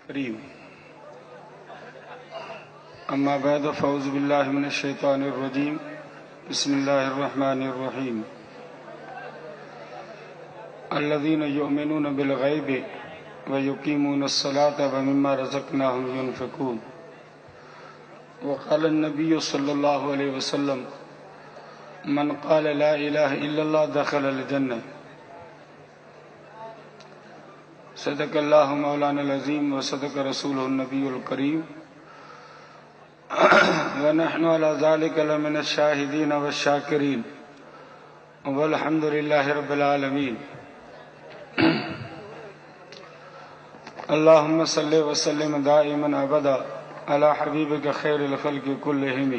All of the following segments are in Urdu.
کریم اما بعد فاعوذ باللہ من الشیطان الرجیم بسم اللہ الرحمن الرحیم الذین یؤمنون بالغیب ویقیمون الصلاة ومما رزقناہم ينفقون وقال النبی صلی اللہ علیہ وسلم من قال لا الہ الا اللہ دخل الجنہ صدق اللہ مولانا العظیم وصدق رسولہ النبی الکریم ونحن على ذلك لمن الشاہدین والشاکرین والحمد للہ رب العالمین اللہم صلی وسلم دائما ابدا علی حبیبک خیر الخلق کلہم.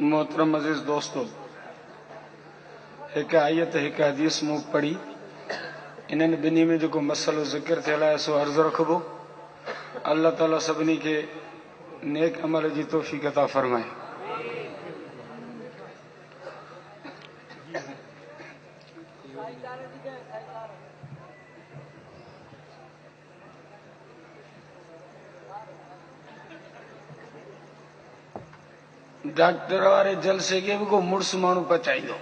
محترم عزیز دوستو، ایک آیت ایک حدیث مو پڑھی انہوں نے بنی میں جو مسئلہ ذکر تھے ہے سو عرض رکھبو. اللہ تعالیٰ سبنی کے نیک عمل جی توفیق عطا فرمائے. ڈاکٹر وارے جلسے کے کو مرس مانو پچائی دو.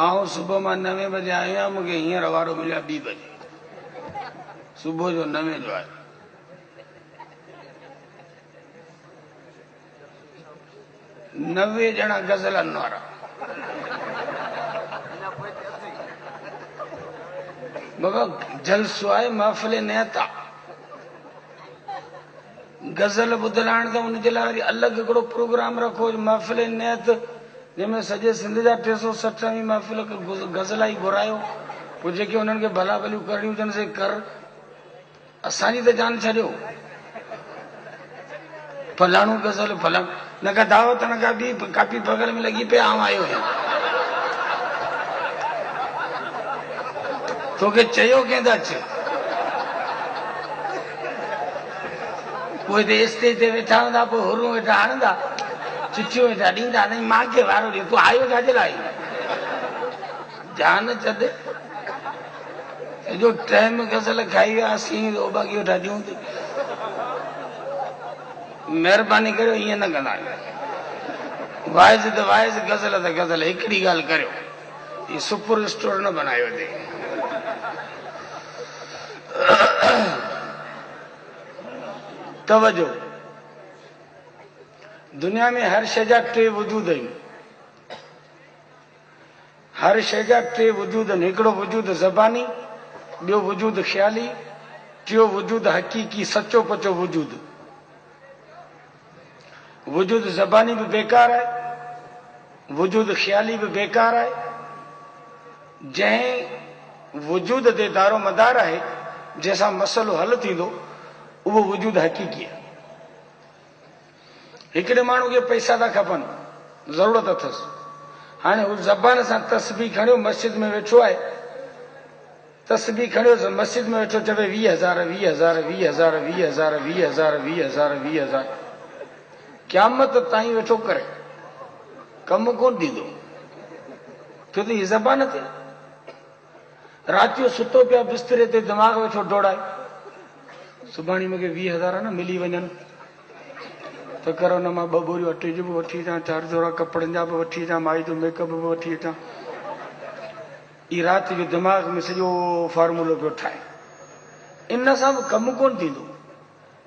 آؤں صبح میں 9 بجے آیا مجھے ہی روارو ملیا 2 بجے صبح جو 9 جو آئے 90 جنا غزل انوارا بابا جلسو آئے محفل نیتا غزل بدلان تھا ان جلاری الگ کڑو پروگرام رکھو محفل نیت جن میں سجے سندھ جا 360 محفل غزل آئی گھرایو وہ جے کہ انہوں کے بھلا بھلیو کریو جن سے کر اسانی تے جان چھڑیو فلانو غزل فلان نہ کا دعوت نہ کا بھی کاپی بغل میں لگی پہ آؤں آئے ہوئے تو کہ چیو کہندا چھ وہ دے اسٹیج تے ویٹھا ہوندا پو ہروں ویٹھا ہندا چچیوں ویٹھا ڈیندا نہیں ماں کے وارو ڈی تو آئیو جا جلائی جان چدے جو ٹائم غزل کھائی آسیں تو باقی ویٹھا دیوں تے مہربانی کرو یہ نہ کندا وائز تے وائز غزل تے غزل ہکڑی گال کرو یہ سپر اسٹور نہ بنایو دے. توجہ، دنیا میں ہر شے جا 3 وجود ہیں. ہر شے جا 3 وجود ہیں. ایکڑو وجود زبانی، بیو وجود خیالی، ٹیو وجود حقیقی سچو پچو وجود. وجود زبانی بھی بیکار ہے، وجود خیالی بھی بیکار ہے. جہیں وجود دے دارو مدار ہے جیسا مسئلو حل تھی دو وہ وجود حقیقی ہے. ہکڑے مانو کے پیسہ دا کھپن ضرورت اتھس ہانے اس زبان سے تسبیح کھڑیو مسجد میں ویٹھو آئے تسبیح کھڑیو مسجد میں ویٹھو چوے 20,000 20,000 20,000 20,000 20,000 20,000 20,000 قیامت تائیں ویٹھو کرے کم کون دی دو تو یہ زبان تے راتیو ستو پیا بسترے تے دماغ ویٹھو ڈوڑائے سبانی مجھے 20,000 نا ملی ونجن تو کرو نا ماں ببوری وٹھی جو وٹھی جا 4 جوڑا کپڑن جا وٹھی جا مائی جو میک اپ وٹھی جا ای رات جو دماغ میں سجو فارمولو پہ اٹھائے ان سب کم کون تھی دو.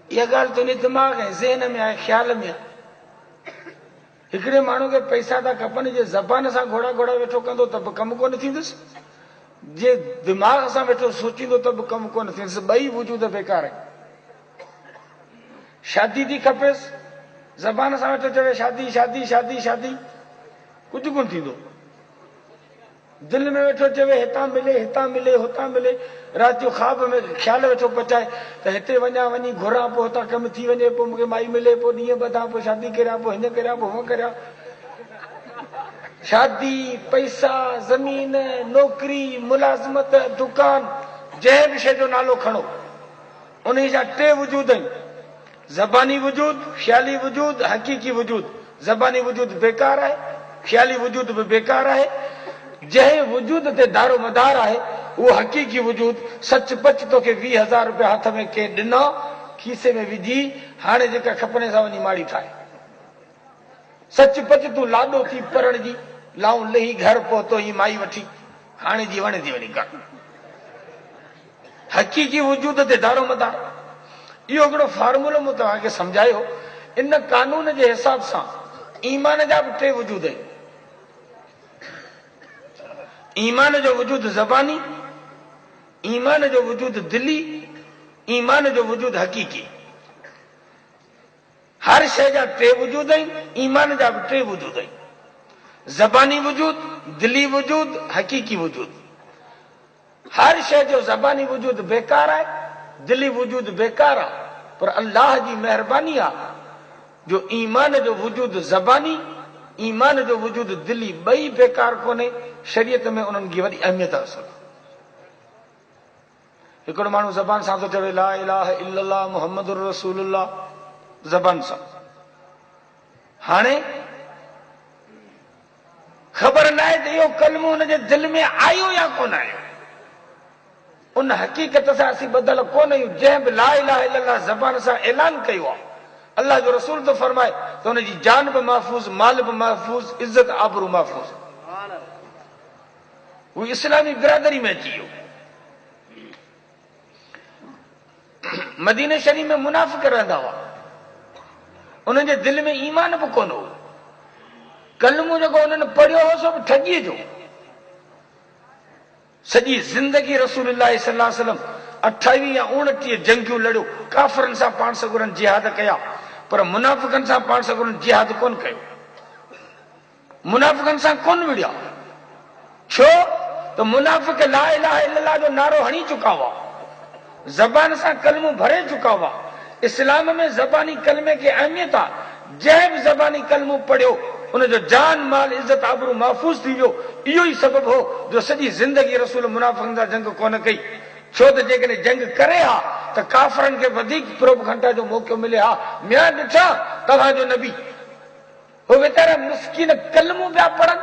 یہ گال تو نہیں دماغ ہے ذہن میں آئے خیال میں آئے. ہکڑے مانو کے پیسہ دا کپن جے زبان سا گھوڑا گھوڑا ویٹھو کندو تب کم کون تھی دس جے دماغ سا ویٹھو سوچی دو تب کم کون تھی دس. بئی وجود بیکار ہے. شادی دی کپس زبان سا ویٹھو چوے شادی شادی شادی شادی کچھ کون تھی دو. دل میں ویٹھو چوے ہتا ملے ہتا ملے ہوتا ملے رات جو خواب میں خیال ویٹھو پچائے تو ہتے ونجا ونی گھرا پو ہوتا کم تھی ونے پو مجھے مائی ملے پو نہیں بدا پو شادی کریا پو ہن کریا پو ہو کریا. شادی پیسہ زمین نوکری ملازمت دکان جے بھی شے جو نالو کھڑو انہیں جا 3 وجود ہیں. زبانی وجود، خیالی وجود، حقیقی وجود. زبانی وجود بیکار ہے، خیالی وجود بھی بیکار ہے. جہے وجود تے دارو مدار ہے وہ حقیقی وجود سچ پچ تو کہ 20,000 روپیا ہاتھ میں کے ڈنا کھیسے میں وجھی ہانے جکا کھپنے سا ونی ماڑی ٹھائے سچ پچ تو لاڈو تھی پرن جی لاؤں لہی گھر پہتو ہی مائی وٹھی ہانے جی ونے دی ونی کر حقیقی وجود تے دارو مدار یہ اگڑو فارمولو متوہا کے سمجھائے ہو ان قانون جے حساب سا ایمان جا بٹے وجود ہے ایمان جو وجود زبانی ایمان جو وجود دلی ایمان جو وجود حقیقی ہر شے جا ٹے وجود ہیں ایمان جا ٹے وجود ہیں زبانی وجود دلی وجود حقیقی وجود ہر شے جو زبانی وجود بیکار ہے دلی وجود بیکار ہے پر اللہ جی مہربانی ہے جو ایمان جو وجود زبانی ایمان جو وجود دلی بئی بیکار کونے شریعت میں انہوں کی وڈی اہمیت حاصل ایکڑو مانو زبان سان تو چوے لا الہ الا اللہ محمد رسول اللہ زبان سان ہانے خبر نہ ہے دیو کلمو ان جے دل میں آئیو یا کون آئیو ان حقیقت سے اسی بدل کون آئیو جہاں بھی لا الہ الا اللہ زبان سان اعلان کیو اللہ جو رسول تو فرمائے تو انہیں جی جان بھی محفوظ مال بھی محفوظ عزت آبرو محفوظ وہ اسلامی برادری میں چیو مدینہ شریف میں منافق رہندا ہوا انہیں جے دل میں ایمان بھی کون ہو کلمو جو انہوں نے پڑھو ہو سب ٹھگی جو سجی زندگی رسول اللہ صلی اللہ علیہ وسلم 28 یا 29 جنگیوں لڑو کافرن سا پان سگرن جہاد کیا پر منافقن سا پان سگرن جہاد کون کہو منافقن سا کون وڑیا چھو تو منافق لا الہ الا اللہ جو نارو ہنی چکا ہوا زبان سا کلموں بھرے چکا ہوا اسلام میں زبانی کلمے کی اہمیت ہے جہب زبانی کلموں پڑھو انہیں جو جان مال عزت آبرو محفوظ تھی جو ایو ہی سبب ہو جو سجی زندگی رسول منافقن دا جنگ کون کئی چھو تو جے جنگ کرے ہا تو کافرن کے ودیک پروپ گھنٹا جو موقع ملے ہا میاں ڈٹھا تبا جو نبی وہ بیچارہ مسکین کلموں پیا پڑھن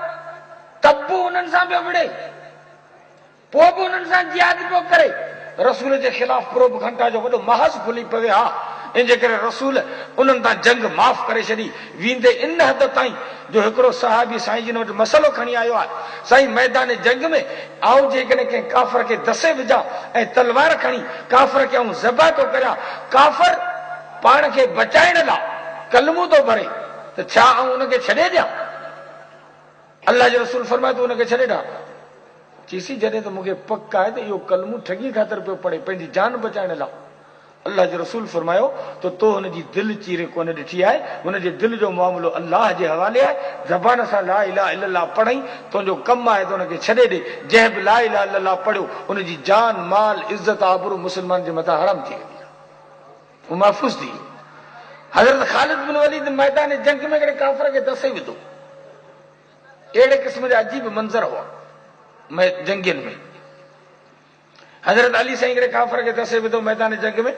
تب بھی انہن سا پہ وڑے پو بھی انہن سا جہاد پہ کرے رسول کے خلاف پروپ گھنٹا جو وڈو محض کھلی پوے ہا ان جے کرے رسول انہن تا جنگ معاف کرے چھڑی ویندے ان حد تائیں جو ہکڑو صحابی سائیں جن وٹ مسئلو کھنی آیو ہے سائیں میدان جنگ میں آؤ جے کہ کافر کے دسے وجا اے تلوار کھنی کافر کے ہوں ذبح تو کریا کافر پان کے بچائن لا کلمو تو بھرے تو چھا ان کے چھڑے دیا اللہ جو رسول فرمائے تو ان کے چھڑے ڈا چیسی جڑے تو مجھے پکا ہے تو یہ کلمو ٹھگی خاطر پہ پڑے پنجی جان بچائن لا اللہ جو رسول فرماયો تو ان جی دل چیرے کو ڈٹھی ہے ان جے دل جو معاملو اللہ جے حوالے ہے زبان سا لا الہ الا اللہ پڑھیں تو جو کم ہے تو ان کے چھڑے دے جے بھی لا الہ الا اللہ پڑھو ان جی جان مال عزت آبرو مسلمان جے متا حرام تھی وہ محفوظ تھی حضرت خالد بن ولید میدان جنگ میں کافر کے دسے بھی دو ایڑے قسم کا عجیب منظر ہوا میں جنگین میں حضرت علی سائیں کافر کے دسے بھی دو میدان جنگ میں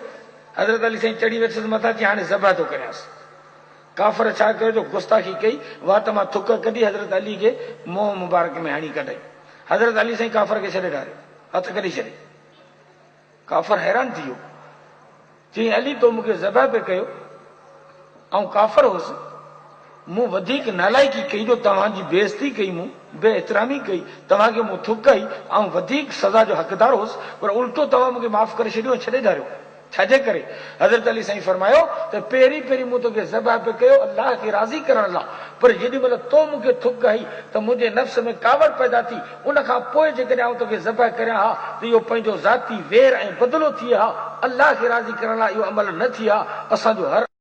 حضرت علی سائیں چڑی ویسے متا تھی ہانے ذبح تو کریاس کافر چھا کرے جو گستاخی کئی وات ما تھک کڈی حضرت علی کے منہ مبارک میں ہانی کڈائی حضرت علی سائیں کافر کے چھڑے ڈالے ہاتھ کڈی چھڑے کافر حیران تھیو چی علی تو مجھے ذبح پہ کہو آؤں کافر ہو سے مو ودیک نالائکی کئی جو تمہاں جی بےزتی کئی مو بے احترامی کئی تمہاں کے مو تھک کئی آؤں ودیک سزا جو حقدار ہو پر الٹو تمہاں مجھے معاف کرے چھڑیو چھڑے جا رہے ہو چھاجے کرے حضرت علی سائیں فرمایو تو پیری پیری مو تو کے ذبح پہ کہو اللہ کی راضی کرن اللہ پر جدی مطلب تو مجھے تھک گئی تو مجھے نفس میں کاوڑ پیدا تھی ان کا پوئے جے کرے آؤں تو کے ذبح کرے ہا تو یہ پنجو ذاتی ویر بدلو تھی ہا اللہ کی راضی کرن اللہ یہ عمل نہ تھی ہا اساں جو ہر